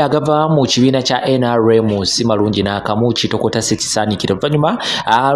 amawulire agava mu kibiina kya NRM si malungi n'akamu kitokota sekisaanikira oluvannyuma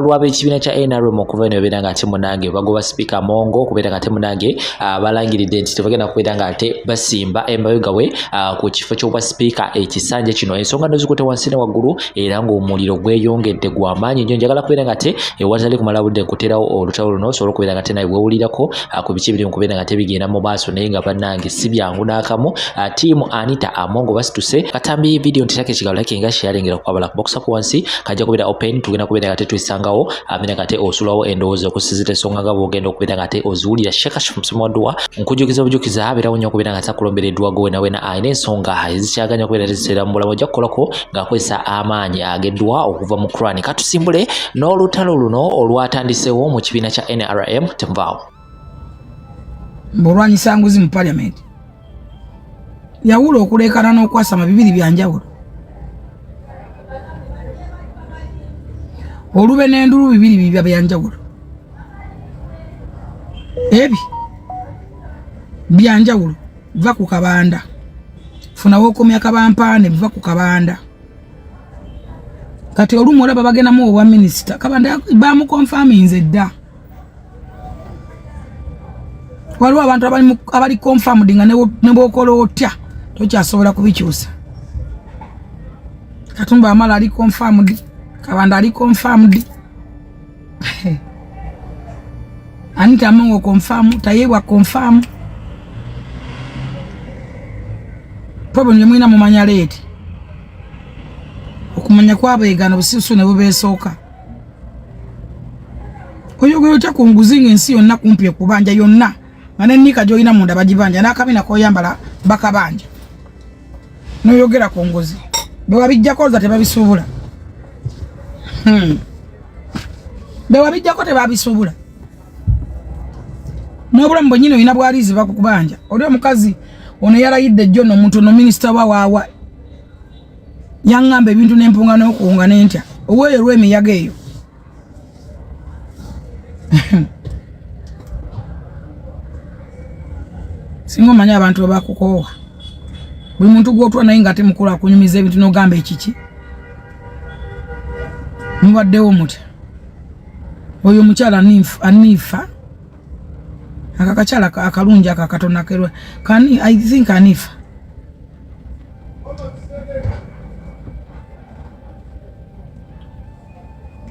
lwaba ekibiina kya NRM okuva eno beera nga ate munange bagoba sipiika Mongo okubeera nga ate munange balangiridde nti tebagenda kubeera nga ate basimba emabega we ku kifo ky'obwa sipiika ekisanja kino. Ensonga nozikutte wansi ne waggulu era ng'omuliro gweyongedde gwa maanyi nnyo. Njagala kubeera nga ate ewatali kumala budde nkuterawo olutalo luno osobola okubeera nga ate nawe weewulirako ku biki biri mu kubeera nga ate bigenda mu maaso naye nga bannange si byangu n'akamu. Tiimu Anita Amongo basituse katambi video ntitake ekigalo like nga sharingira kwabala ku box up wansi kajja kubeera open tugenda kubeera nga ate twisangawo amene kate osulawo endowooza okusizita ensonga nga bw'ogenda okubeera nga ate oziwulira sheka msimuwadduwa nkujukiza obujukiza abeerawo nnyo okubeera nga ate akulombereddwa gwe nawena alina ensonga ezikyaganya okubeera teziseera mu bulamu ojja kukolako ng'akozesa amaanyi ageddwa okuva mu Quran. Katusimbule n'olutalo luno olwatandisewo mu kibiina kya NRM temuvaawo. Mbulwanyisa nguzi mu parliament yawula okulekana n'okwasama bibiri byanjawulo. Olube n'endulu bibiri byanjawulo. Ebi byanjawulo va ku kabanda. Funawo okomya kabampane va ku kabanda. Kati olumu olaba bagenamu obwa minisita kabanda bamu confirminze dda. Waliwo abantu abali confirmed nga ne bwokola otya tokyasobola kubikyusa. Katumba Amala ali confirmed, Kabanda ali confirmed. Anita Amongo confirm, Tayewa confirm. Problem yamwina mumanya leti. Okumanya kwabegana busisu ne bubeesooka. Oyogoyo kyakunguzinga ensi yonna kumpye kubanja yonna. Mane nika joina munda bagibanja nakabina koyambala bakabanja. Noyogera kongozi. Bewa bijjako za tebabisubula. Bewa bijjako tebabisubula. Nobula mbonyino ina bwalizi bakukubanja. Oli omukazi ono yarayidde John omuntu no minister wawa. Yangamba ebintu n'empunga n'okuwunga n'entya. Oweyo lw'emiyaga eyo. Singo manya abantu bakukowa. Buli muntu gwotwa naye nga ate mukulu akunyumiza ebintu n'ogamba ekiki. Mubaddewo mutya. Oyo mukyala anifa. Akakakyala akalungi akakatona kerwa. I think anifa.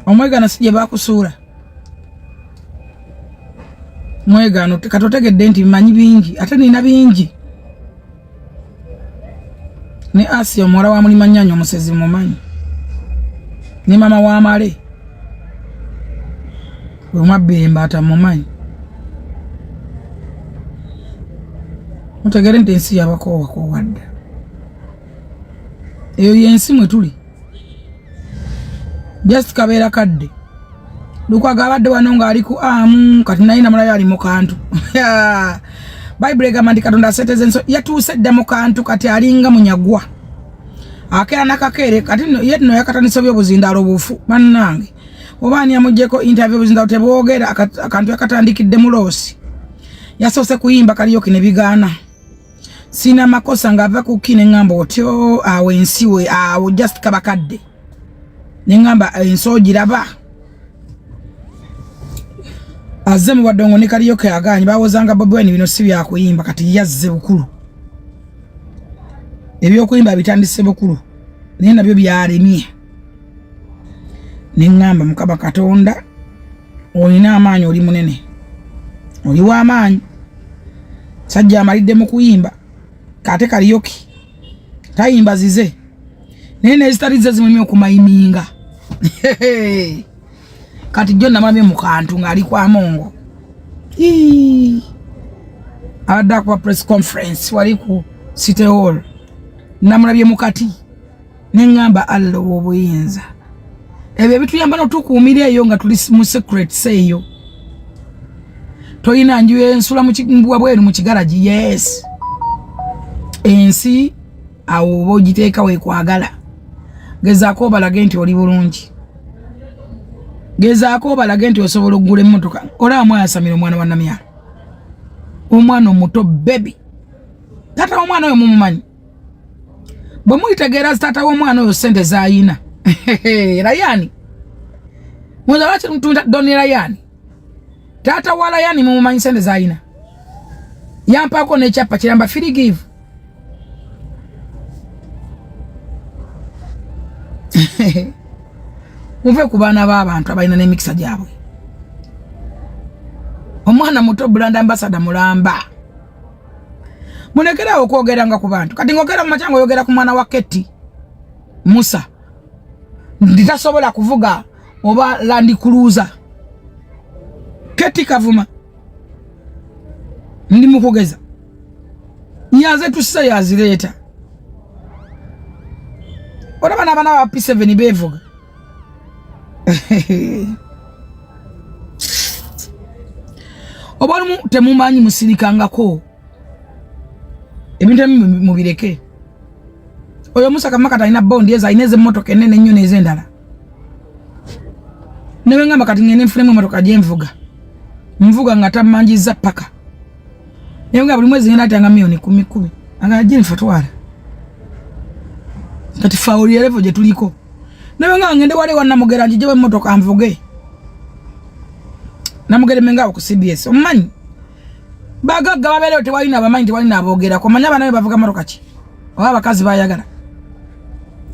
Omwegana sije bakusuula. Mwegano katotegedde nti manyi bingi ate nina bingi. Ne Asia omwala wa muli manyanyo musezi mumanyi. Ne mama wa Male. Omwabbemba ata mumanyi. Mutegere nti ensi yabakowa ko wadda. Eyo yensi mwe tuli. Just kabeera kadde. Lukwaga abadde wano nga ali ku kati naye namulayo ali mu kantu. Bible egamba nti Katonda aseteze enso yatuuse dda mu kantu kati alinga munyagwa. Akera nakakere kati ye no yakatanisa by'obuzindaalo obufu bannange. Obaani amujjeko interview obuzindaalo tebwogera akantu yakatandikidde mu loosi. Yasoose kuyimba kaliyoki ne bigaana. Sina makosa ngava ku kine ngamba otyo awo ensiwe awo just kabakadde. Nengamba enso giraba. Azemu wadongo ne kaliyoki aganyi bawozanga Bobi Wine bino si bya kuyimba kati yazze bukulu. Ebyokuyimba bitandise bukulu. Naye nabyo byalemye. Nengamba Mukama Katonda olina amaanyi oli munene. Oli wa amaanyi. Sajja amalidde mu kuyimba. Kate kaliyoki. Tayimba zize. Naye nezitalize zimwe okumayiminga. Kati John namabye mu kantu ngali kwa Mongo. Abadde kwa press conference wali ku City Hall. Namulabye mukati. Nengamba Allah obuyinza. Ebyo bituyamba no tukuumira eyo nga tuli mu secret seyo. Toyina nju ensula mu kimbwa bweru mu kigaraji yes. Ensi awo bogiteeka we kwagala. Gezaako balage nti oli bulungi. Gezaako balage nti osobola okugula emmotoka. Ola mwayasamira omwana wa Namyala. Omwana omuto baby. Tata omwana oyo mumumanyi. bwe muyitegeera taata w'omwana oyo ssente z'ayina Rayani mwoza lwaki mutunda Doni Rayani taata wa Rayani mumumanyi ssente z'ayina yampaako n'ekyapa kiramba free give muve ku baana b'abantu abalina n'emikisa gyabwe omwana muto brand ambassador mulamba mulekerawo okwogeranga ku bantu kati ngogera mu macyango oyogera ku mwana wa Keti Musa nditasobola kuvuga oba Land Cruiser Keti Kavuma ndi mukugeza yaze tussa yazireta olaba n'abaana ba P7 bevuga obalumu temumanyi musirikangako ebintu mubireke oyo Musa Kamaka talina bondi eza ineze motoka enene nnyo n'ezendala newe ngamba kati ngene nfulemu motoka gye nvuga nga tamanjiza paka newe nga buli mwezi ngenda atanga milioni 10 anga jini fatwala kati fauli level gye tuliko newe nga ngende wale wana mugera njijewe motoka nvuge namugere menga ku CBS omanyi bagagga babere tewalina abamanyi tewalina abogera ko manya bana bavuga motoka ki oba bakazi bayagala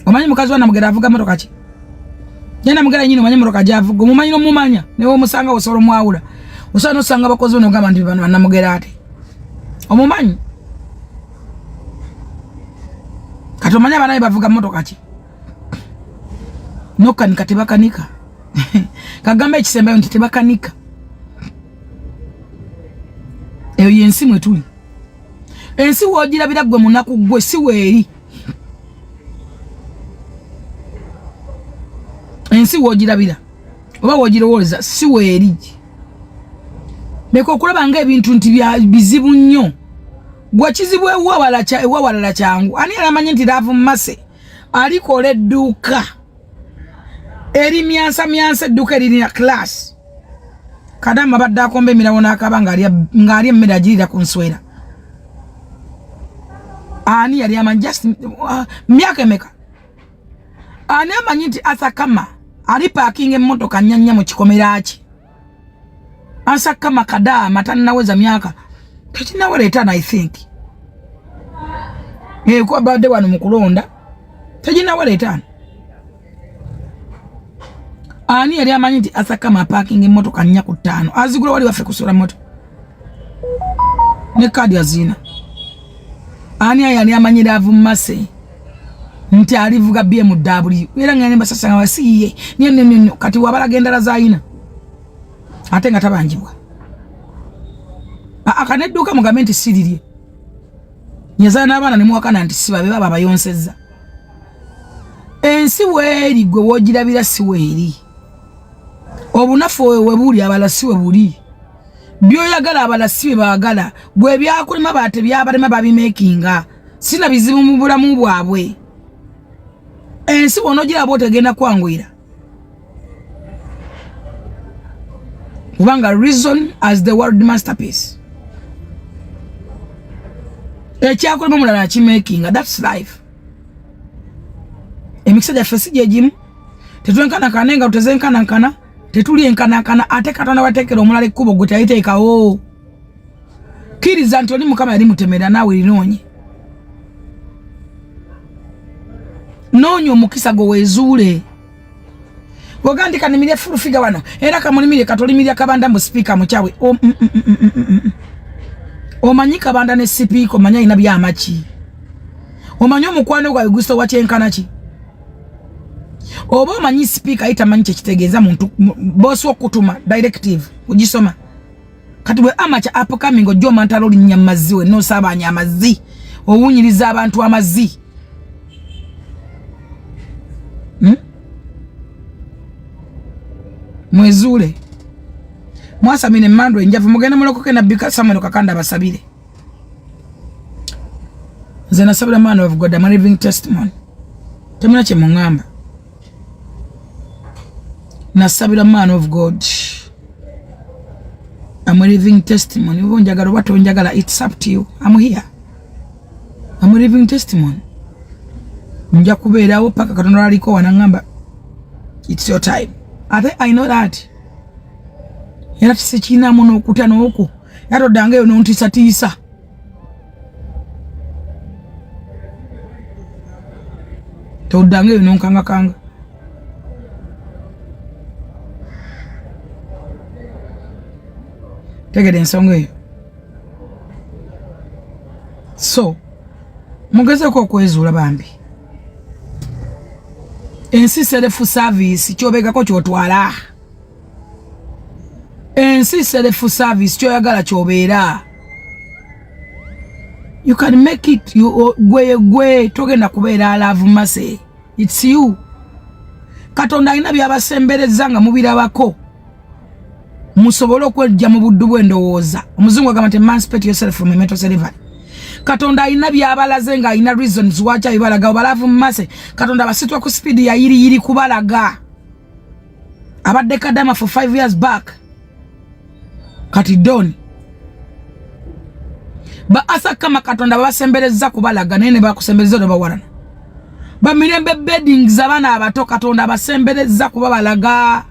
omanyi mukazi wana mugera avuga motoka ki yena mugera nyino manya motoka javuga mumanyi no mumanya newo musanga osoro mwawula usano sanga bakozi ono gamba ndi bana mugera ate omumanyi kato manya bana bavuga motoka ki noka nikatebakanika kagamba ekisembayo ntitebakanika eyo yensi mwe tuli ensi wogirabira gwe munaku gwe si weeri ensi wogirabira oba wogirowooza si weeri leka okulaba nga ebintu nti bizibu nnyo gwe kizibu ewawalala kyangu ani alamanye nti Laavu Mmase alikola edduuka eri myansa edduuka erina class kadama badde akomba emirawo n'akaba ng'ali emmere agirira ku nswera ani yali amanyi just myaka emeka ani amanyi nti Asakama ali parking emmotoka nnyanya mu kikomera ki Asakama Kadama tanaweza myaka tekinawera I think kwa badde wano mu kulonda tekinawera ani yali amanyi nti Asakama parking emmotoka nnya ku 5 azigula wali waffe kusula moto ne kadi azina ani yali amanyi Laavu Mmase nti alivuga BMW era ngene basasanga wasiye nyenye kati wabala gendala zaina ate nga tabanjibwa akanedduka mu gamenti siririe nyazana abana ne muwakana nti sibabe baba bayonsezza ensi weeri gwe wogirabira si weeri obunafu we buli abalasi we buli byoyagala abalasi be baagala bwe byakulima bate byabalema babimekinga sina bizibu mu bulamu bwabwe ensi wonogira bote genda kwangwira kubanga reason as the world masterpiece ekyakulima mulala kimekinga that's life emikisa gyaffe si gye gimu tetwenkana nga tutezenkana tetuli enkana ate Katonda watekera omulala ekkubo gwe tayiteekawo kkiriza nti oli Mukama yali mutemera naawe linoonye noonya omukisa gwe weezuule wogandika nimire fulufiga wano era kamulimire katolimirya Kabanda mu sipiika mukyawe omanyi Kabanda ne sipiika omanyi alina byamaki omanyi omukwano gwawe gusowa kyenkana ki oba omanyi sipiika ayitamanyi kyekitegeeza muntu bosi okutuma directive ugisoma kati bwe amacha upcoming ojjo mantalo olinya mazzi we no sabanya amazzi owunyiriza abantu amazzi mwezule mwasa mine mando enjavu mugenda mulokoke na bika Samuel Kakanda basabire zena sabira man of God, I'm a living testimony temuna kye mungamba nasabira man of God, I'm a living testimony. Njagala what njagala, it's up to you. I'm here. I'm a living testimony. nja kubeerawo paka Katonda aliko wanangamba it's your time. I know that. Era tisekina muno okuta n'oku yatoddange yo nontiisatiisa. Toddange yo nonkangakanga. Tegede ensonga eyo. So mugezeko okwezuula bambi. Ensi self service kyobegako kyotwala. Ensi self service kyoyagala kyobeera. You can make it gwe togenda kubeera love mercy. It's you. Katonda alina byabasembereza nga mubirabako. Musobole okwejja mu buddu bw'endowooza. Omuzungu agamba nti emancipate yourself from mental slavery. Katonda alina byabalaze nga alina reasons lwaki abibalaga obalavu mmase. Katonda basitwa ku speed ya yiri kubalaga. Abadde kadama for 5 years back. Kati doni. Ba asa kama Katonda babasembereza kubalaga nene bakusembereza do bawarana. Ba mirembe beddings abana abato Katonda basembereza kubalaga.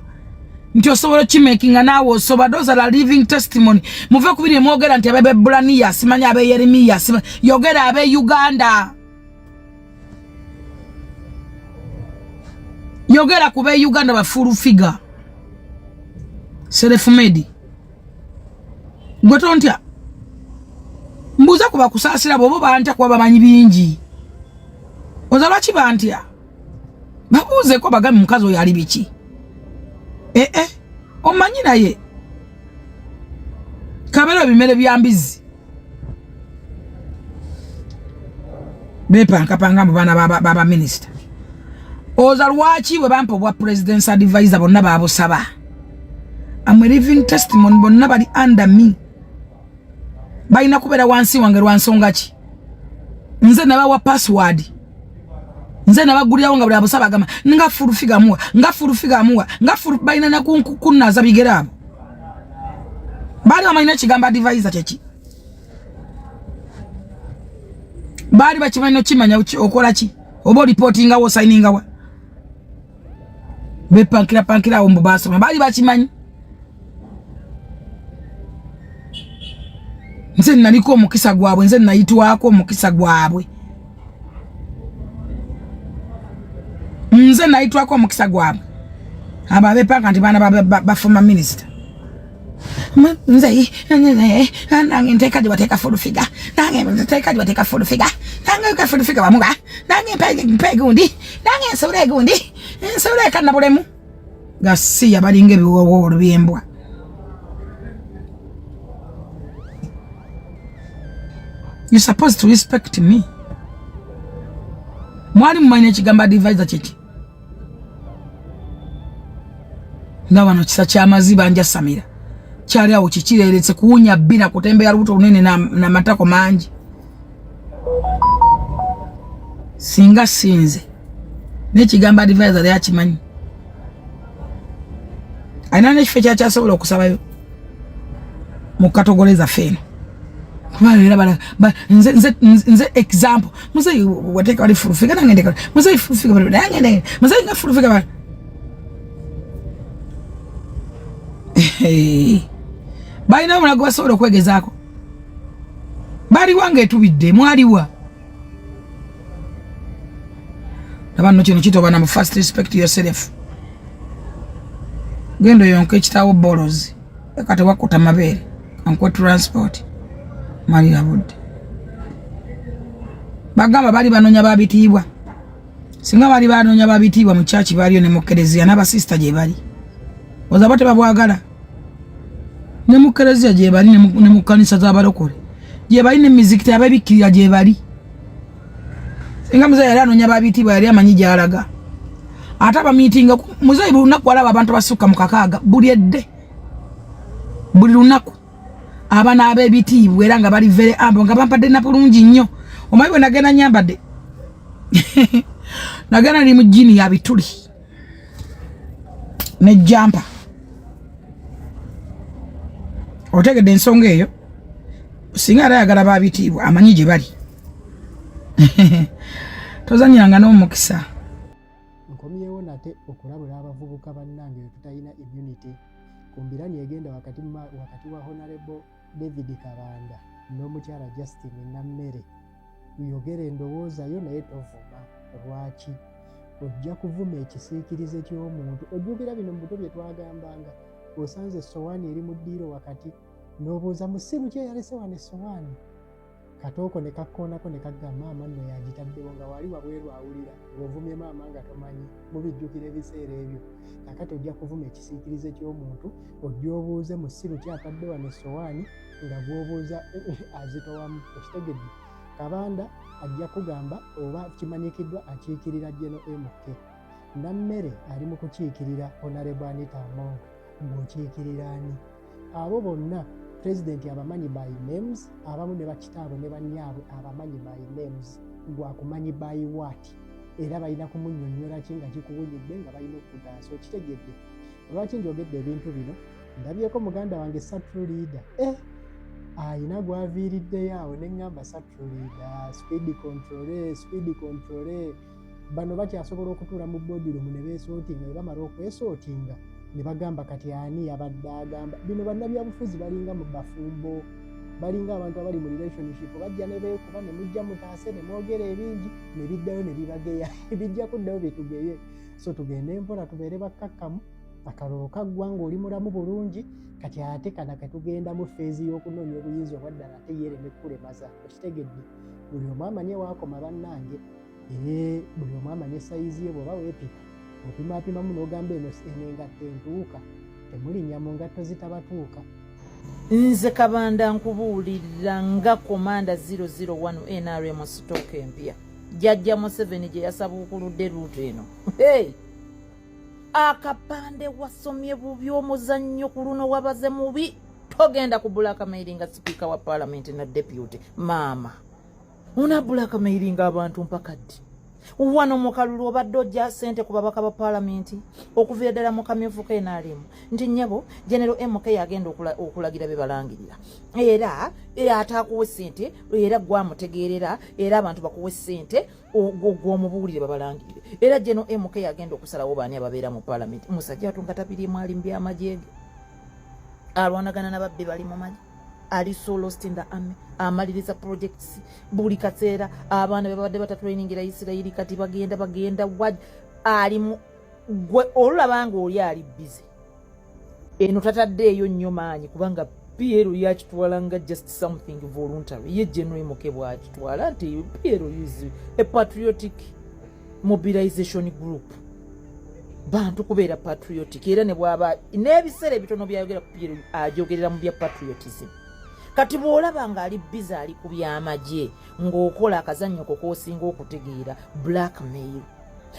Nti osobola kimakinga nawo osoba those are living testimony. Muve kubiri mwogera nti abe Bulania simanya abe Yeremia yogera abe Uganda. Yogera kube Uganda ba full figure. Self made. Gwotontya. Mbuza kuba kusasira bobo bantya kwa bamanyi bingi. Ozalwa kibantya. Babuze ko bagami mukazi oyo ali biki. Omanyi naye kabera bimere byambizi bepankapanga mu bana baba minister ozalwachi bwe bampa bwa president's advisor bonna babusaba. I'm a living testimony bonna bali under me balina kubera wansi wange lwansonga ki nze nabawa password nze nabagulirawo nga buli abusaba agamba nga full figure muwa nga full balina na kunnaza bigera abo bali bamalina kigamba advisor kyeki bali bakimanyi okimanya okola ki oba reportinga wo signinga wa bepankira awo mbu basoma bali bakimanyi. Nze naliko omukisa gwabwe nze nayitwako omukisa gwabwe. Nze naitwako omukisa gwabwe. Ababe paka nti bana ba former minister. Nze nange nteka di wateka full figure. Nange nteka di wateka full figure. Nange ka full figure bamuga. Nange pegundi. Nange nsure gundi. Nsure kana bulemu. Gasi yabalinge biwowo byembwa. You're supposed to respect me. Mwali mmanya kigamba advisor kyeki. Ngawa no kisa kya maziba anja Samira. Kyali awo kikireretse kuunya bina kutembea lubuto unene na matako manji. Singa sinze. Ne kigamba advisor yakimanyi. Ainane kifecha kya sobola okusabayo. Mukatogoleza feno. Nze example muze wateka wali full figure nangende muze full figure nangende muze nga full figure bayina mulago basobola okwegezaako bali wange etubidde mwaliwa nabano kino kitobana mu first respect yourself gendo yonke ekitawo bolos ekate wakuta mabere ankwe transport mali abudde bagamba bali banonya babitibwa singa bali banonya babitibwa mu church baliyo ne mukerezia n'aba sister je bali ozabote babwagala ne mukerezia je bali ne mukanisa za balokole je bali ne mizikiti ababikira je bali singa muzayi yali anonya babitibwa yali amanyi gyalaga ataba meeting muzayi lunaku alaba abantu basuka mu kakaaga buli edde buli lunaku abana abebitibwa era nga bali vere ambo nga bampadde na bulungi nnyo omayi bwe nagenda nyambadde nagenda ni mu jini ya bituli ne jampa otegedde ensonga eyo singa ayagala babitibwa amanyi gye bali tozanyanga n'omukisa. Nkomyewo nate okulabula abavubuka bannange tutalina immunity ku mbirani egenda wakati wa Honorable David Kabanda n'omukyala Justin Nammere. Yogera endowooza yo naye tovuma. Lwaki? Ojja kuvuma ekisiikirize ky'omuntu. Ojjukira bino mu buto bye twagambanga. Osanze essowaani eri mu ddiiro wakati n'obuuza musiru kye yalese wano essowaani. Katooko ne kakkoonako ne kagamba maama nno yagitaddewo nga wali wabweru awulira. Ng'ovumye maama nga tomanyi. Mubijjukira ebiseera ebyo. Kakati ojja kuvuma ekisiikirize ky'omuntu. Ojja obuuze musiru kye atadde wano essowaani nga gw'obuuza azitowamu. Okitegedde? Kabanda ajja kugamba oba kimanyikiddwa akiikirira General MK. Nammere ali mu kukiikirira Honorable Anita Among. Ng'okiikirira ani? Abo bonna President abamanyi by names, abamu ne bakitaabwe ne bannyaabwe abamanyi by names. Gwakumanyi by what? Era balina kumunnyonnyola ki nga kikuwunyidde nga balina okutaasa. Okitegedde? Lwaki njogedde ebintu bino? Ndabyeko muganda wange Satru Leader. Ayina gwaviiriddeyo awo ne ŋŋamba Satru Leader, speed control. Bano bakyasobola okutuula mu boardroom ne beesootinga, ne bamala okwesootinga ne bagamba kati ani abadde agamba. Bino bannabyabufuzi balinga mu bafumbo, balinga abantu abali mu relationship, bajja ne beekuba ne mujja mutaase ne mwogera ebingi ne biddayo ne bibageya. Bijja kuddayo bitugeye. So tugende mpola tubeere bakkakkamu. Akalolo kaggwa ng'oli mulamu bulungi. Kati ate kana katugenda mu feezi y'okunoonya obuyinza obwaddala ate yereme kulemaza. Okitegedde? Buli omu amanye waakoma bannange. Buli omu amanye sayizi ye bw'oba weepika. Opimaapimamu n'ogamba eno engatto entuuka. Temulinnya mu ngatto zitabatuuka. Nze Kabanda nkubuulirira nga Komanda 001 NRM stock empya. Jjajja Museveni gye yasabuukuludde luutu eno. Akapande wasomye bubi omuzannyo ku luno wabaze mubi. Togenda ku blackmailing speaker wa parliament na deputy. Maama. Una blackmailing abantu mpaka ddi? Wano mu kalulu obadde ojja ssente ku babaka ba parliament okuva ddala mu kamyufu NRM nti nnyabo General MK yagenda okulagira be balangirira. Era ataakuwa ssente era gwamutegeerera era abantu bakuwa ssente gw'omubuulire babalangirire. Era General MK yagenda okusalawo baani ababeera mu parliament. Musajja atunga tapirimu ali mu by'amagye ge. Alwanagana n'ababbi bali mu magye. Ali so lost in the army. Amaliriza projects buli kaseera abaana babadde batatrainingira Isiraeli kati bagenda ali mu gwe olulabanga oli ali busy. Eno tataddeeyo nnyo maanyi kubanga Piero yakitwala nga just something voluntary. Ye General MK bw'akitwala nti Piero is a patriotic mobilization group. Bantu kubeera patriotic era ne bwaba n'ebiseera ebitono byayogera Piero ajogerera mu bya patriotism. Kati bw'olaba ng'ali busy ali ku by'amagye ng'okola akazannyo ko k'osinga okutegeera blackmail.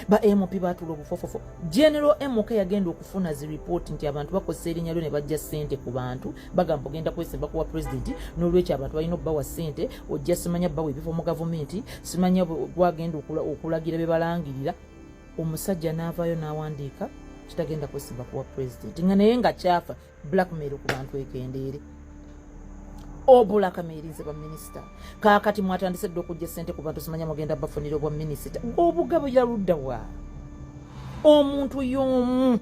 Ba MP baatula obufofofo. General MK yagenda okufuna zi report nti abantu bakozesa erinnya lyo ne bajja ssente ku bantu bagamba ogenda kwesemba kuwa president n'olwekyo abantu balina obbawa ssente ojja simanya bbawa ebifo mu gavumenti simanya gwagenda okulagira be balangirira. Omusajja n'avaayo n'awandiika kitagenda kwesemba kuwa president nga naye nga kyafa blackmail ku bantu ekendeere. Obulakamirize ba minister kakati mwatandise dde okujja ssente ku bantu simanya mugenda bafunira obwa minister obugabo yaludda wa omuntu y'omu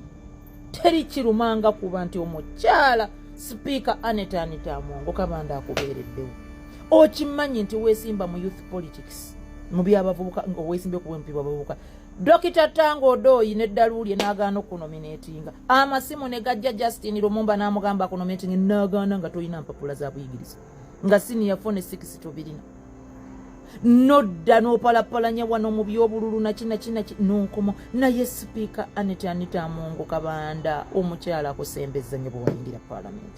teri kirumanga ku bantu omukyala speaker Anita Among Kabanda akubeereddewo okimanyi nti weesimba mu youth politics mu by'abavubuka weesimbe ku MP bavubuka. Dokita Tango Odoyi ne Daluli n'agaana okunominatinga. Amasimu ne gajja Justin Lumumba n'amugamba okunominatinga n'agaana nga toyina mpapula za buyigiriza. Nga senior phone 6 tobirina. Nodda n'opalapalanya wano mu by'obululu na kina n'onkoma naye speaker Anita Among Kabanda omukyala akusembeza nnyo bw'ayingira parliament.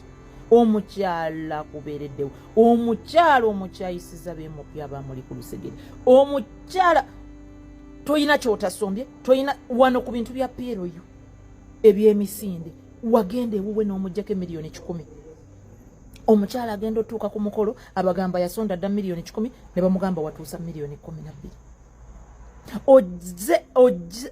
Omukyala kubeereddewo. Omukyala omukyayisiza b'emupya abamuli ku lusegere. Omukyala toyina kyotasombye, toyina wano ku bintu bya Piero yo ebyemisinde wagenda ewuwe n'omujjako miliyoni 10. Omukyala agenda otuuka ku mukolo abagamba yasonda dda miliyoni 10 ne bamugamba watuusa miliyoni 12.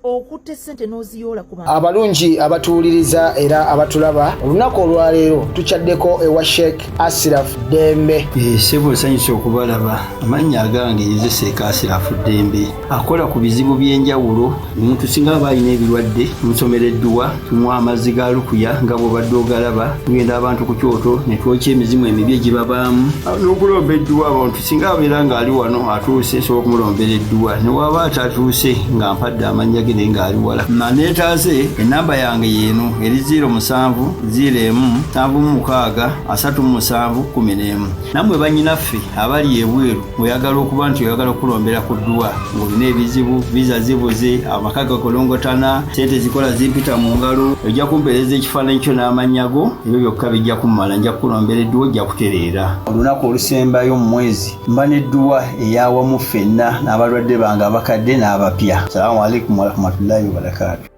okutte ssente n'oziyoola ku bantu. Abalungi abatuwuliriza era abatulaba olunaku olwaleero tukyaddeko ewa Sheikh Ashraf Dembe. Ssebo nsanyusa okubalaba. Amannya agange nze Sheikh Ashraf Dembe akola ku bizibu by'enjawulo. Omuntu singa aba alina ebirwadde musomereddwa tumuwa amazzi ga lukuya nga bw'obadde ogalaba tugenda abantu ku kyoto ne twokya emizimu emibi egibabaamu n'okulomba edduwa. Abantu singa abeera ng'ali wano atuuse sobola okumulombera edduwa ne waba atatuuse nga mpadde amannya ge naye ng'ali wala. Neetaase ennamba yange yeeno eri 0707363711. Nammwe bannyinaffe abali ebweru oyagala okuba nti oyagala okulombera ku dduwa ng'olina ebizibu viza zibuze amaka gakolongotana sente zikola zimpita mu ngalo ojja kumpeereza ekifaananyi kyo n'amannya go ebyo byokka bijja kummala nja kukulombera edduwa ojja kutereera. Olunaku olusembayo mu mwezi mba n'edduwa eyawamu ffenna n'abalwadde bange abakadde n'abapya. Salaamu alaikum warahmatullahi wabarakatuh.